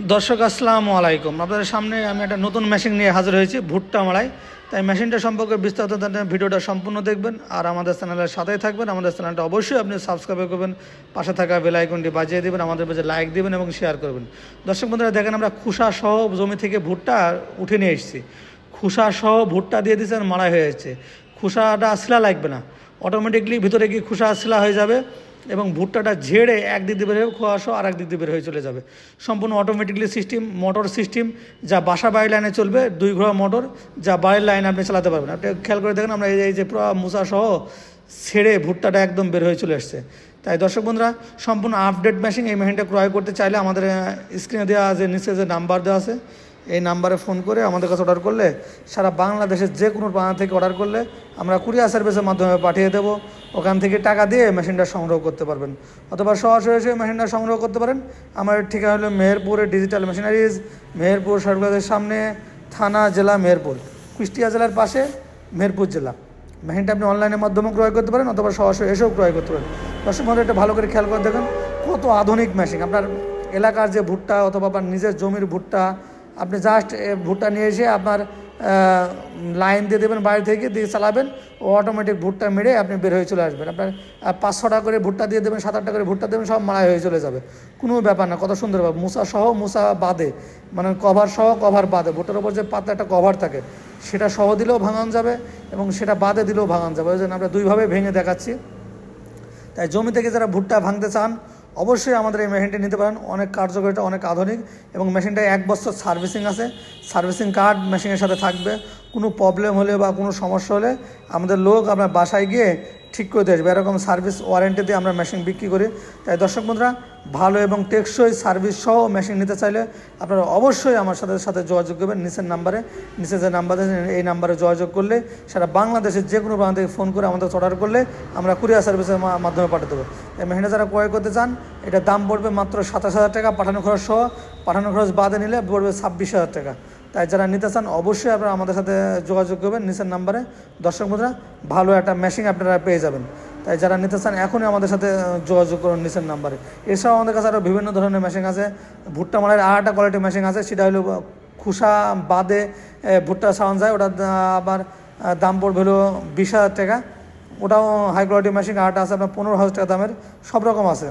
दर्शक আসসালামু আলাইকুম আপনাদের সামনে আমি একটা নতুন মেশিন নিয়ে হাজির হয়েছি ভুট্টা মাড়াই তাই মেশিনটা সম্পর্কে বিস্তারিত জানতে ভিডিওটা সম্পূর্ণ দেখবেন আর আমাদের চ্যানেলের সাথেই থাকবেন আমাদের চ্যানেলটা অবশ্যই আপনি সাবস্ক্রাইব করবেন পাশে থাকা বেল আইকনটি বাজিয়ে দিবেন আমাদের পেজে লাইক দিবেন এবং শেয়ার করবেন দর্শক বন্ধুরা দেখেন আমরা খোসা সহ জমি থেকে ভুট্টা উঠে নিয়ে এসেছি খোসা সহ ভুট্টা দিয়ে দিয়েছেন মাড়াই হয়ে যাচ্ছে খোসাটা শিলা লাগবে না অটোমেটিকলি ভিতরে গিয়ে খোসা শিলা হয়ে যাবে এবং ভুট্টাটা ঝেড়ে একদিক দিয়ে বের হয়ে খোয়া সহ আর একদিক দিয়ে বের হয়ে চলে যাবে সম্পূর্ণ অটোমেটিকলি সিস্টেম মোটর সিস্টেম যা বাসা বাড়ির লাইনে চলবে 2 ঘোড়া মোটর যা বাড়ির লাইনে আপনি চালাতে পারবেন আপনি খেয়াল করে দেখেন আমরা এই যে পুরো মুসা সহ ছেড়ে ভুট্টাটা একদম বের হয়ে চলে আসছে তাই দর্শক বন্ধুরা সম্পূর্ণ আপডেট মেশিন এই মেশিনটা ক্রয় করতে চাইলে আমাদের স্ক্রিনে দেওয়া যে নিচে যে নাম্বার দেওয়া আছে এই নাম্বারে ফোন করে আমাদের কাছে অর্ডার করলে সারা বাংলাদেশের যে কোনো প্রান্ত থেকে অর্ডার করলে আমরা কুরিয়ার সার্ভিসের মাধ্যমে পাঠিয়ে দেবো ওখান থেকে টাকা দিয়ে মেশিনটা সংগ্রহ করতে পারবেন অথবা সরাসরি এসে মেশিনটা সংগ্রহ করতে পারেন আমার ঠিকানা হলো মেহেরপুরের ডিজিটাল মেশিনারিজ মেহেরপুর সরকারের সামনে থানা জেলা মেহেরপুর কুষ্টিয়া জেলার পাশে মেহেরপুর জেলা মেশিনটা আপনি অনলাইনের মাধ্যমে ক্রয় করতে পারেন অথবা সরাসরি এসেও ক্রয় করতে পারেন দর্শক বন্ধুরা এটা ভালো করে খেয়াল করে দেখেন কত আধুনিক মেশিন আপনার এলাকার যে ভুট্টা অথবা আপনার নিজের জমির ভুট্টা আপনি জাস্ট ভুট্টা নিয়ে এসে আপনার লাইন দিয়ে দেবেন বাড়ি থেকে দিয়ে চালাবেন ও অটোমেটিক ভুট্টা মেরে আপনি বের হয়ে চলে আসবেন আপনার 500 টাকা করে ভুট্টা দিয়ে দেবেন 7-8 টাকা করে ভুট্টা দেবেন সব মাড়াই হয়ে চলে যাবে কোনো ব্যাপার না কত সুন্দরভাবে মুসা সহ মুসা বাদে মানে কভার সহ কভার বাদে ভুট্টার উপর যে পাতলা একটা কভার থাকে সেটা সহ দিলেও ভাঙান যাবে এবং সেটা বাদে দিলেও ভাঙান যাবে ওই জন্য আমরা দুইভাবে ভেঙে দেখাচ্ছি তাই জমি থেকে যারা ভুট্টা ভাঙতে চান অবশ্যই আমাদের এই মেশিনটি নিতে পারেন অনেক কার্যকারিতা অনেক আধুনিক এবং মেশিনটা 1 বছর সার্ভিসিং আছে সার্ভিসিং কার্ড মেশিনের সাথে থাকবে কোনো প্রবলেম হলে বা কোনো সমস্যা হলে আমাদের লোক আপনার বাসায় গিয়ে ঠিক করে দিয়ে আসবে এরকম সার্ভিস ওয়ারেন্টি দিয়ে আমরা মেশিন বিক্রি করি তাই দর্শক বন্ধুরা ভালো এবং টেকসই সার্ভিস সহ মেশিন নিতে চাইলে আপনারা অবশ্যই আমার সাথে যোগাযোগ করবেন নিচের নাম্বারে নিচে যে নাম্বার এই নাম্বারে যোগাযোগ করলে সারা বাংলাদেশের যে কোনো প্রান্ত থেকে ফোন করে আমাদের অর্ডার করলে আমরা কুরিয়ার সার্ভিসের মাধ্যমে পাঠিয়ে দেবো এই মেশিনটা যারা ক্রয় করতে চান এটা দাম পড়বে মাত্র 27,000 টাকা পাঠানো খরচ সহ পাঠানো খরচ বাদে নিলে পড়বে 26,000 টাকা তাই যারা নিতে চান অবশ্যই আপনারা আমাদের সাথে যোগাযোগ করবেন নিচের নাম্বারে দর্শক বন্ধুরা ভালো একটা মেশিন আপনারা পেয়ে যাবেন তাই যারা নিতে চান এখনই আমাদের সাথে যোগাযোগ করুন নিচের নাম্বারে এছাড়াও আমাদের কাছে আরও বিভিন্ন ধরনের মেশিন আছে ভুট্টা মাড়াইয়ের আরেকটা কোয়ালিটির মেশিন আছে সেটা হলো খোসা বাদে ভুট্টা ছাড়ানো যায় ওটা আবার দাম পড়বে হলো 20,000 টাকা ওটাও হাই কোয়ালিটি মেশিন আরেকটা আছে আপনার 15,000 টাকা দামের সব রকম আছে